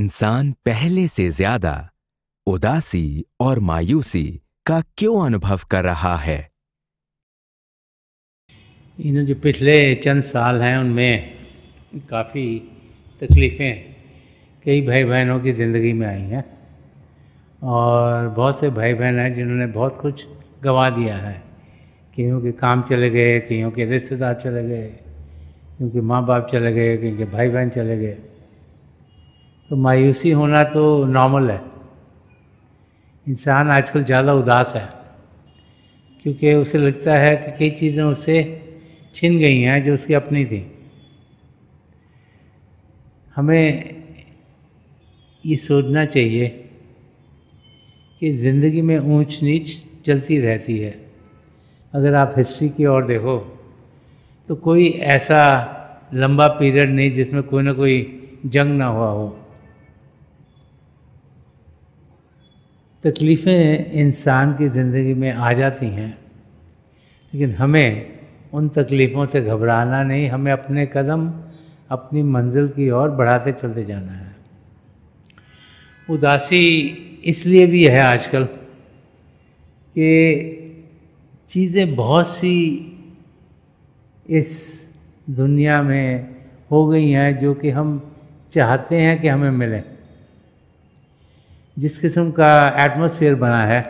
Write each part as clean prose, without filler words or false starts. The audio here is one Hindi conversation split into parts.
इंसान पहले से ज्यादा उदासी और मायूसी का क्यों अनुभव कर रहा है? इन जो पिछले चंद साल हैं उनमें काफ़ी तकलीफ़ें कई भाई बहनों की ज़िंदगी में आई हैं और बहुत से भाई बहन हैं जिन्होंने बहुत कुछ गंवा दिया है। कईयों के काम चले गए, कईयों के रिश्तेदार चले गए, कईयों के माँ बाप चले गए, कईयों के भाई बहन चले गए। तो मायूसी होना तो नॉर्मल है। इंसान आजकल ज़्यादा उदास है क्योंकि उसे लगता है कि कई चीज़ें उससे छिन गई हैं जो उसकी अपनी थी। हमें ये सोचना चाहिए कि ज़िंदगी में ऊंच नीच चलती रहती है। अगर आप हिस्ट्री की ओर देखो तो कोई ऐसा लंबा पीरियड नहीं जिसमें कोई ना कोई जंग ना हुआ हो। तकलीफ़ें इंसान की ज़िंदगी में आ जाती हैं, लेकिन हमें उन तकलीफ़ों से घबराना नहीं, हमें अपने कदम अपनी मंजिल की ओर बढ़ाते चलते जाना है। उदासी इसलिए भी है आजकल कि चीज़ें बहुत सी इस दुनिया में हो गई हैं जो कि हम चाहते हैं कि हमें मिलें। जिस किस्म का एटमॉस्फेयर बना है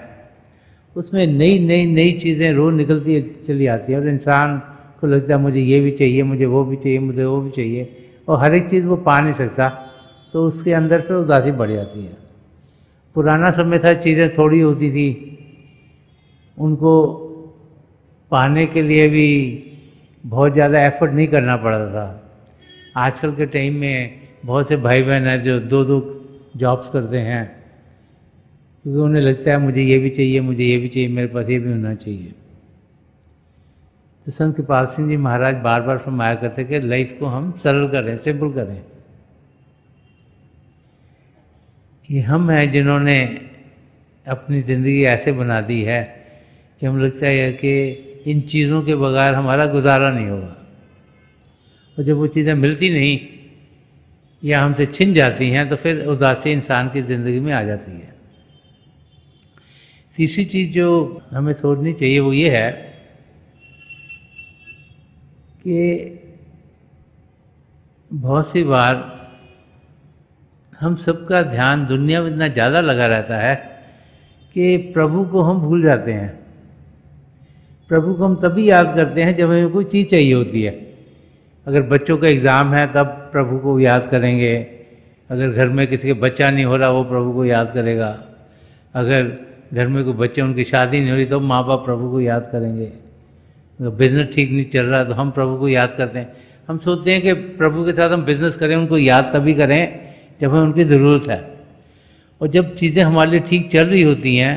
उसमें नई नई नई चीज़ें रोज़ निकलती चली आती है और इंसान को लगता है मुझे ये भी चाहिए, मुझे वो भी चाहिए, मुझे वो भी चाहिए, और हर एक चीज़ वो पा नहीं सकता, तो उसके अंदर फिर उदासी बढ़ जाती है। पुराना समय था, चीज़ें थोड़ी होती थी, उनको पाने के लिए भी बहुत ज़्यादा एफर्ट नहीं करना पड़ता था। आजकल के टाइम में बहुत से भाई बहन हैं जो दो दो जॉब्स करते हैं क्योंकि उन्हें लगता है मुझे ये भी चाहिए, मुझे ये भी चाहिए, मेरे पास ये भी होना चाहिए। तो संत कृपाल सिंह जी महाराज बार बार फरमाया करते कि लाइफ को हम सरल करें, सिंपल करें। ये हम हैं जिन्होंने अपनी ज़िंदगी ऐसे बना दी है कि हम लगता है कि इन चीज़ों के बगैर हमारा गुजारा नहीं होगा, और जब वो चीज़ें मिलती नहीं या हमसे छिन जाती हैं तो फिर उदासी इंसान की ज़िंदगी में आ जाती है। तीसरी चीज़ जो हमें सोचनी चाहिए वो ये है कि बहुत सी बार हम सबका ध्यान दुनिया में इतना ज़्यादा लगा रहता है कि प्रभु को हम भूल जाते हैं। प्रभु को हम तभी याद करते हैं जब हमें कोई चीज़ चाहिए होती है। अगर बच्चों का एग्ज़ाम है तब प्रभु को याद करेंगे, अगर घर में किसी का बच्चा नहीं हो रहा वो प्रभु को याद करेगा, अगर घर में कोई बच्चे उनकी शादी नहीं हो रही तो माँ बाप प्रभु को याद करेंगे, अगर बिज़नेस ठीक नहीं चल रहा तो हम प्रभु को याद करते हैं। हम सोचते हैं कि प्रभु के साथ हम बिज़नेस करें, उनको याद तभी करें जब हमें उनकी ज़रूरत है, और जब चीज़ें हमारे लिए ठीक चल रही होती हैं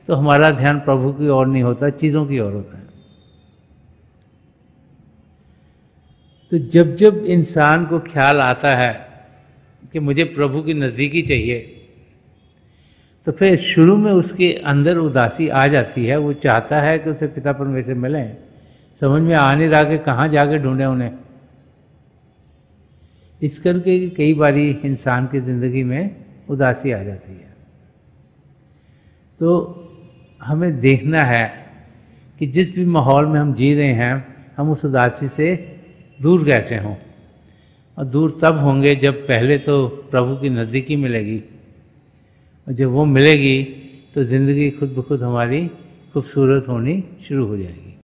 तो हमारा ध्यान प्रभु की ओर नहीं होता, चीज़ों की ओर होता है। तो जब जब इंसान को ख्याल आता है कि मुझे प्रभु की नज़दीकी चाहिए तो फिर शुरू में उसके अंदर उदासी आ जाती है। वो चाहता है कि उसे पिता परमेश्वर मिलें, समझ में आ नहीं रहा कि कहाँ जाके ढूंढे उन्हें। इस करके कई बारी इंसान की ज़िंदगी में उदासी आ जाती है। तो हमें देखना है कि जिस भी माहौल में हम जी रहे हैं हम उस उदासी से दूर कैसे हों, और दूर तब होंगे जब पहले तो प्रभु की नज़दीकी मिलेगी, और जब वो मिलेगी तो ज़िंदगी खुद ब खुद हमारी खूबसूरत होनी शुरू हो जाएगी।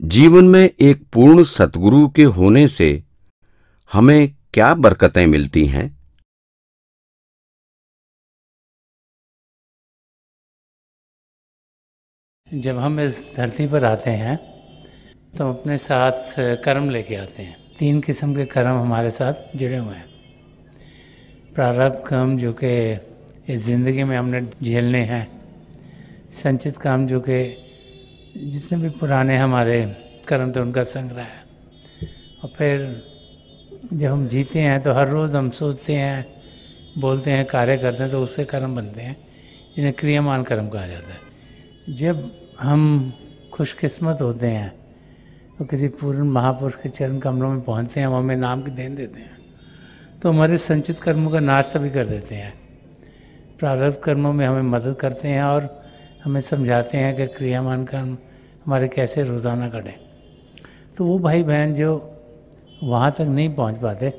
जीवन में एक पूर्ण सतगुरु के होने से हमें क्या बरकतें मिलती हैं? जब हम इस धरती पर आते हैं तो अपने साथ कर्म लेके आते हैं। 3 किस्म के कर्म हमारे साथ जुड़े हुए हैं। प्रारब्ध कर्म जो कि इस ज़िंदगी में हमने झेलने हैं, संचित काम जो कि जितने भी पुराने हमारे कर्म थे उनका संग्रह है, और फिर जब हम जीते हैं तो हर रोज़ हम सोचते हैं, बोलते हैं, कार्य करते हैं, तो उससे कर्म बनते हैं जिन्हें क्रियामान कर्म कहा जाता है। जब हम खुशकिस्मत होते हैं तो किसी पूर्ण महापुरुष के चरण कमलों में पहुंचते हैं, हम हमें नाम की देन देते हैं, तो हमारे संचित कर्मों का नाश तभी कर देते हैं। प्रारब्ध कर्मों में हमें मदद करते हैं और हमें समझाते हैं कि क्रियामान कर्म हमारे कैसे रोज़ाना करें। तो वो भाई बहन जो वहाँ तक नहीं पहुँच पाते,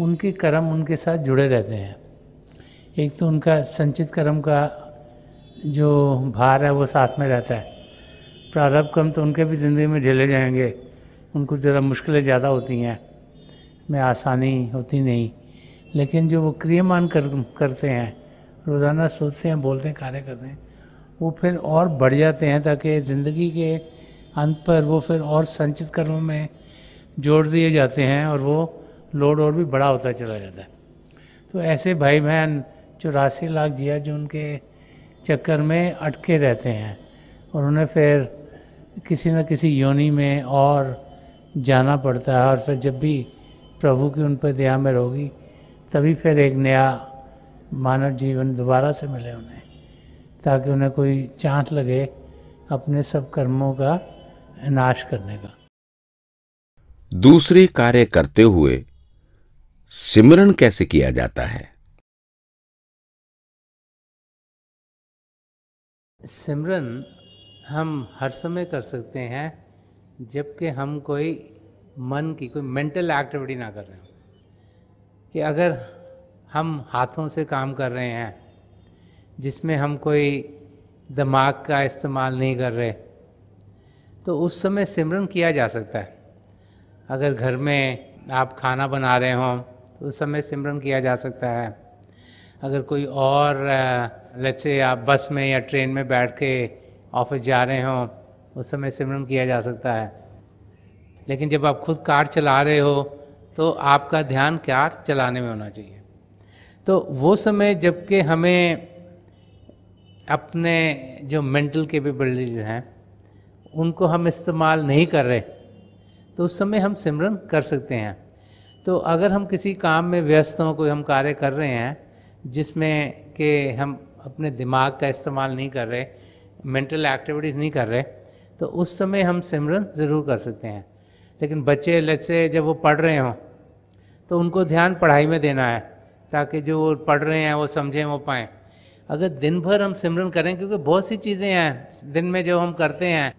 उनके कर्म उनके साथ जुड़े रहते हैं। एक तो उनका संचित कर्म का जो भार है वो साथ में रहता है। प्रारब्ध कर्म तो उनके भी ज़िंदगी में झेले जाएंगे, उनको ज़रा मुश्किलें ज़्यादा होती हैं, में आसानी होती नहीं। लेकिन जो वो क्रियामान कर्म करते हैं, रोज़ाना सोचते हैं, बोलते हैं, कार्य करते हैं, वो फिर और बढ़ जाते हैं, ताकि ज़िंदगी के अंत पर वो फिर और संचित कर्मों में जोड़ दिए जाते हैं और वो लोड और भी बड़ा होता चला जाता है। तो ऐसे भाई बहन 84 लाख जिया जो उनके चक्कर में अटके रहते हैं और उन्हें फिर किसी न किसी योनि में और जाना पड़ता है। और फिर जब भी प्रभु की उन पर दया में होगी, तभी फिर एक नया मानव जीवन दोबारा से मिले उन्हें, ताकि उन्हें कोई चांस लगे अपने सब कर्मों का नाश करने का। दूसरे कार्य करते हुए सिमरन कैसे किया जाता है? सिमरन हम हर समय कर सकते हैं जबकि हम कोई मन की कोई मेंटल एक्टिविटी ना कर रहे हो। कि अगर हम हाथों से काम कर रहे हैं जिसमें हम कोई दिमाग का इस्तेमाल नहीं कर रहे, तो उस समय सिमरन किया जा सकता है। अगर घर में आप खाना बना रहे हों तो उस समय सिमरन किया जा सकता है। अगर कोई और लेट्स से आप बस में या ट्रेन में बैठ के ऑफिस जा रहे हों, उस समय सिमरन किया जा सकता है। लेकिन जब आप खुद कार चला रहे हो तो आपका ध्यान कार चलाने में होना चाहिए। तो वो समय जबकि हमें अपने जो मेंटल कैपेबिलिटीज हैं उनको हम इस्तेमाल नहीं कर रहे, तो उस समय हम सिमरन कर सकते हैं। तो अगर हम किसी काम में व्यस्त हों, कोई हम कार्य कर रहे हैं जिसमें कि हम अपने दिमाग का इस्तेमाल नहीं कर रहे, मेंटल एक्टिविटीज़ नहीं कर रहे, तो उस समय हम सिमरन ज़रूर कर सकते हैं। लेकिन बच्चे लेट्स से जब वो पढ़ रहे हों तो उनको ध्यान पढ़ाई में देना है, ताकि जो वो पढ़ रहे हैं वो समझें, वो पाएँ। अगर दिन भर हम सिमरन करें, क्योंकि बहुत सी चीज़ें हैं दिन में जो हम करते हैं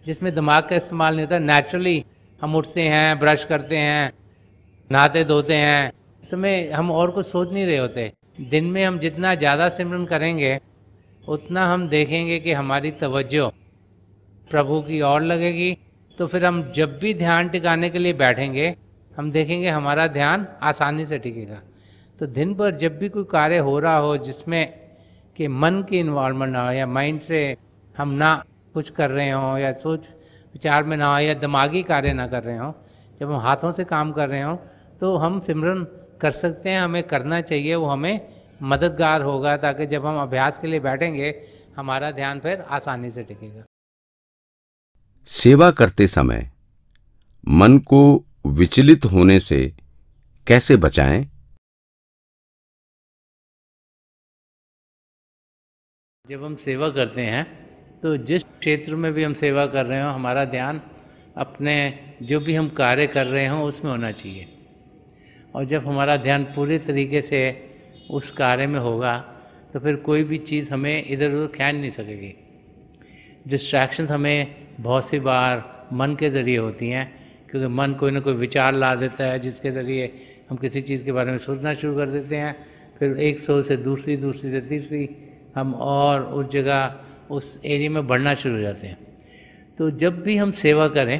जिसमें दिमाग का इस्तेमाल नहीं होता, नेचुरली हम उठते हैं, ब्रश करते हैं, नहाते धोते हैं, उस समय हम और कुछ सोच नहीं रहे होते। दिन में हम जितना ज़्यादा सिमरन करेंगे उतना हम देखेंगे कि हमारी तवज्जो प्रभु की ओर लगेगी। तो फिर हम जब भी ध्यान टिकाने के लिए बैठेंगे, हम देखेंगे हमारा ध्यान आसानी से टिकेगा। तो दिन भर जब भी कोई कार्य हो रहा हो जिसमें कि मन की इन्वॉल्वमेंट ना हो, या माइंड से हम ना कुछ कर रहे हों, या सोच विचार में ना हो, या दिमागी कार्य ना कर रहे हों, जब हम हाथों से काम कर रहे हों तो हम सिमरन कर सकते हैं। हमें करना चाहिए, वो हमें मददगार होगा, ताकि जब हम अभ्यास के लिए बैठेंगे हमारा ध्यान फिर आसानी से टिकेगा। सेवा करते समय मन को विचलित होने से कैसे बचाएं? जब हम सेवा करते हैं तो जिस क्षेत्र में भी हम सेवा कर रहे हो, हमारा ध्यान अपने जो भी हम कार्य कर रहे हों उसमें होना चाहिए। और जब हमारा ध्यान पूरे तरीके से उस कार्य में होगा तो फिर कोई भी चीज़ हमें इधर उधर खींच नहीं सकेगी। डिस्ट्रैक्शंस हमें बहुत सी बार मन के ज़रिए होती हैं, क्योंकि मन कोई ना कोई विचार ला देता है जिसके ज़रिए हम किसी चीज़ के बारे में सोचना शुरू कर देते हैं। फिर एक सोच से दूसरी, दूसरी से तीसरी, हम और उस जगह उस एरिया में बढ़ना शुरू हो जाते हैं। तो जब भी हम सेवा करें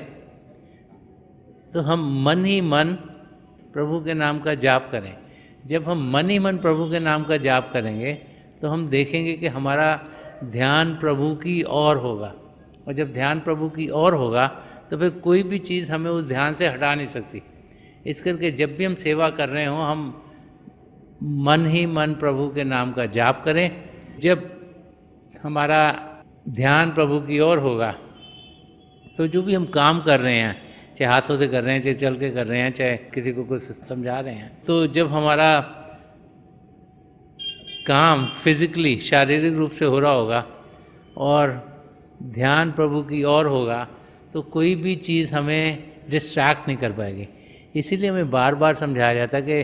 तो हम मन ही मन प्रभु के नाम का जाप करें। जब हम मन ही मन प्रभु के नाम का जाप करेंगे तो हम देखेंगे कि हमारा ध्यान प्रभु की ओर होगा, और जब ध्यान प्रभु की ओर होगा तो फिर कोई भी चीज़ हमें उस ध्यान से हटा नहीं सकती। इस करके जब भी हम सेवा कर रहे हों, हम मन ही मन प्रभु के नाम का जाप करें। जब हमारा ध्यान प्रभु की ओर होगा तो जो भी हम काम कर रहे हैं, चाहे हाथों से कर रहे हैं, चाहे चल के कर रहे हैं, चाहे किसी को कुछ समझा रहे हैं, तो जब हमारा काम फिजिकली शारीरिक रूप से हो रहा होगा और ध्यान प्रभु की ओर होगा तो कोई भी चीज़ हमें डिस्ट्रैक्ट नहीं कर पाएगी। इसीलिए हमें बार बार समझाया जाता है कि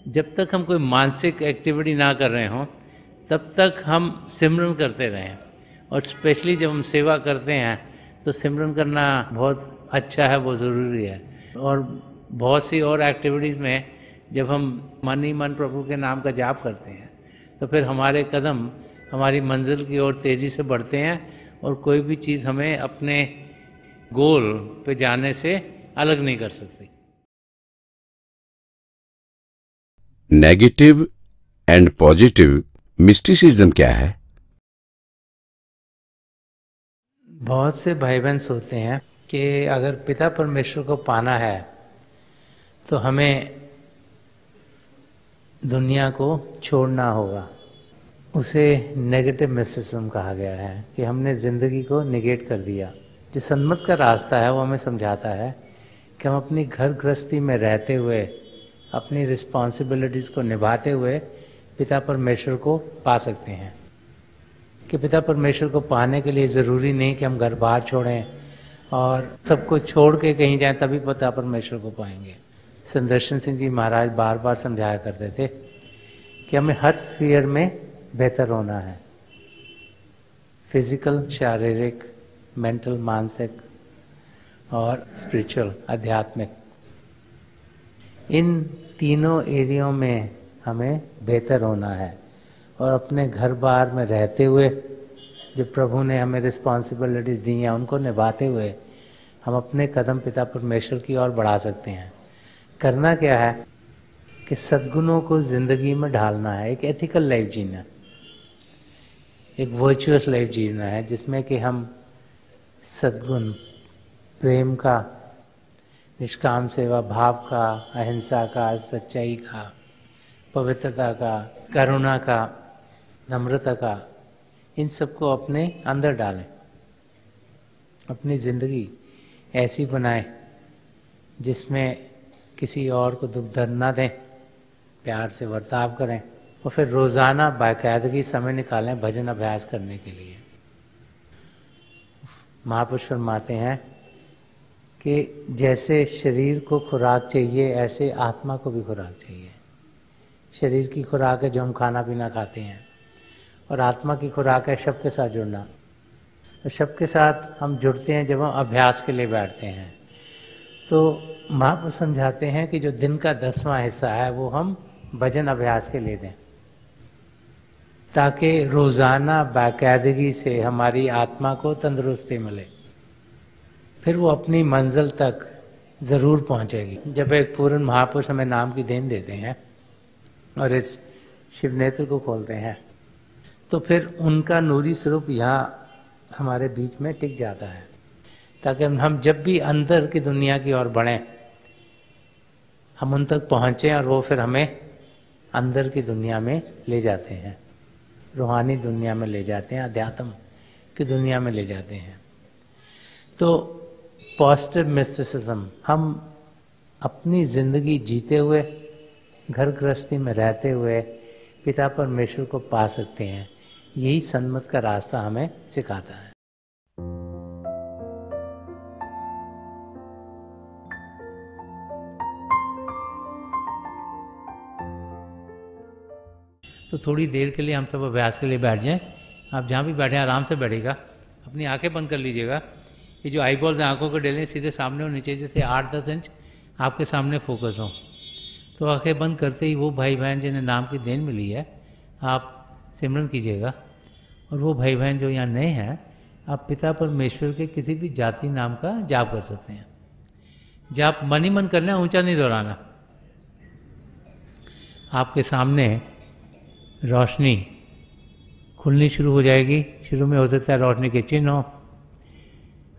जब तक हम कोई मानसिक एक्टिविटी ना कर रहे हों तब तक हम सिमरन करते रहें, और स्पेशली जब हम सेवा करते हैं तो सिमरन करना बहुत अच्छा है, वो ज़रूरी है। और बहुत सी और एक्टिविटीज़ में जब हम मन ही मन प्रभु के नाम का जाप करते हैं तो फिर हमारे कदम हमारी मंजिल की ओर तेज़ी से बढ़ते हैं, और कोई भी चीज़ हमें अपने गोल पे जाने से अलग नहीं कर सकती। नेगेटिव एंड पॉजिटिव मिस्टिसिज्म क्या है? बहुत से भाई बहन सोचते हैं कि अगर पिता परमेश्वर को पाना है तो हमें दुनिया को छोड़ना होगा। उसे नेगेटिव मिस्टिसिज्म कहा गया है कि हमने ज़िंदगी को निगेट कर दिया। जो सन्मत का रास्ता है वो हमें समझाता है कि हम अपनी घर गृहस्थी में रहते हुए अपनी रिस्पॉन्सिबिलिटीज़ को निभाते हुए पिता परमेश्वर को पा सकते हैं। कि पिता परमेश्वर को पाने के लिए ज़रूरी नहीं कि हम घर बार छोड़ें और सब कुछ छोड़ के कहीं जाएं तभी पिता परमेश्वर को पाएंगे। सुदर्शन सिंह जी महाराज बार बार समझाया करते थे कि हमें हर स्फीयर में बेहतर होना है, फिजिकल, शारीरिक, मेंटल, मानसिक और स्पिरिचुअल, आध्यात्मिक। इन तीनों एरियो में हमें बेहतर होना है, और अपने घर बार में रहते हुए जो प्रभु ने हमें रिस्पॉन्सिबिलिटीज दी हैं उनको निभाते हुए हम अपने कदम पिता परमेश्वर की ओर बढ़ा सकते हैं। करना क्या है कि सद्गुणों को जिंदगी में ढालना है, एक एथिकल लाइफ जीना, एक वर्चुअस लाइफ जीना है जिसमें कि हम सद्गुण, प्रेम का, निष्काम सेवा भाव का, अहिंसा का, सच्चाई का, पवित्रता का, करुणा का, नम्रता का, इन सबको अपने अंदर डालें। अपनी ज़िंदगी ऐसी बनाएं जिसमें किसी और को दुख दर्द ना दें, प्यार से बर्ताव करें, और फिर रोज़ाना बाकायदगी समय निकालें भजन अभ्यास करने के लिए। महापुरुष फरमाते हैं कि जैसे शरीर को खुराक चाहिए ऐसे आत्मा को भी खुराक चाहिए। शरीर की खुराक है जो हम खाना पीना खाते हैं, और आत्मा की खुराक है शब्द के साथ जुड़ना। तो शब्द के साथ हम जुड़ते हैं जब हम अभ्यास के लिए बैठते हैं। तो महापुरुष समझाते हैं कि जो दिन का 10वां हिस्सा है वो हम भजन अभ्यास के लिए दें, ताकि रोज़ाना बाकायदगी से हमारी आत्मा को तंदुरुस्ती मिले, फिर वो अपनी मंजिल तक ज़रूर पहुंचेगी। जब एक पूर्ण महापुरुष हमें नाम की देन देते हैं और इस शिव नेत्र को खोलते हैं तो फिर उनका नूरी स्वरूप यहाँ हमारे बीच में टिक जाता है, ताकि हम जब भी अंदर की दुनिया की ओर बढ़ें हम उन तक पहुँचें, और वो फिर हमें अंदर की दुनिया में ले जाते हैं, रूहानी दुनिया में ले जाते हैं, अध्यात्म की दुनिया में ले जाते हैं। तो पॉजिटिव मिस्टिसिज्म, हम अपनी ज़िंदगी जीते हुए, घर गृहस्थी में रहते हुए पिता परमेश्वर को पा सकते हैं। यही सन्मत का रास्ता हमें सिखाता है। तो थोड़ी देर के लिए हम सब अभ्यास के लिए बैठ जाएं। आप जहाँ भी बैठे आराम से बैठेगा, अपनी आंखें बंद कर लीजिएगा। ये जो आई बॉल्स हैं आँखों को डेलें सीधे सामने और नीचे, जैसे 8-10 इंच आपके सामने फोकस हो। तो आंखें बंद करते ही वो भाई बहन जिन्हें नाम की देन मिली है आप सिमरन कीजिएगा, और वो भाई बहन जो यहाँ नए हैं आप पिता परमेश्वर के किसी भी जाति नाम का जाप कर सकते हैं। जाप मन ही मन करना, ऊंचा नहीं दोहराना। आपके सामने रोशनी खुलनी शुरू हो जाएगी। शुरू में हो सकता है रोशनी के चिन्ह हो,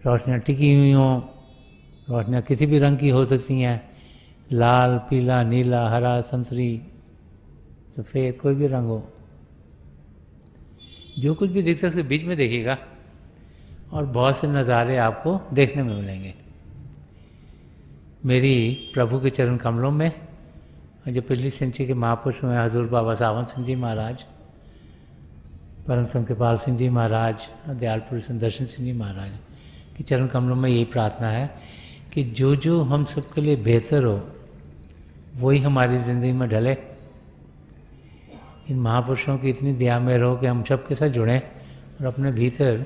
रोशनियाँ टिकी हुई हों, रोशनियाँ किसी भी रंग की हो सकती हैं, लाल, पीला, नीला, हरा, संतरी, सफ़ेद, कोई भी रंग हो। जो कुछ भी दिखता है उसके बीच में देखिएगा और बहुत से नज़ारे आपको देखने में मिलेंगे। मेरी प्रभु के चरण कमलों में जो पिछली सेंचुरी के महापुरुष हुए हजूर बाबा सावन सिंह जी महाराज, परम संत कृपाल सिंह जी महाराज, दयाल पुरुष सुदर्शन सिंह जी महाराज के चरण कमलों में यही प्रार्थना है कि जो जो हम सबके लिए बेहतर हो वही हमारी ज़िंदगी में ढले इन महापुरुषों की इतनी दया में रहो कि हम सबके साथ जुड़ें और अपने भीतर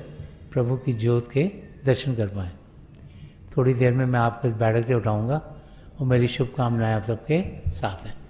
प्रभु की ज्योत के दर्शन कर पाएँ। थोड़ी देर में मैं आपको इस बैठक से उठाऊँगा और मेरी शुभकामनाएं आप सबके साथ हैं।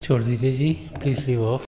छोड़ दीजिए जी, प्लीज़ लीव ऑफ।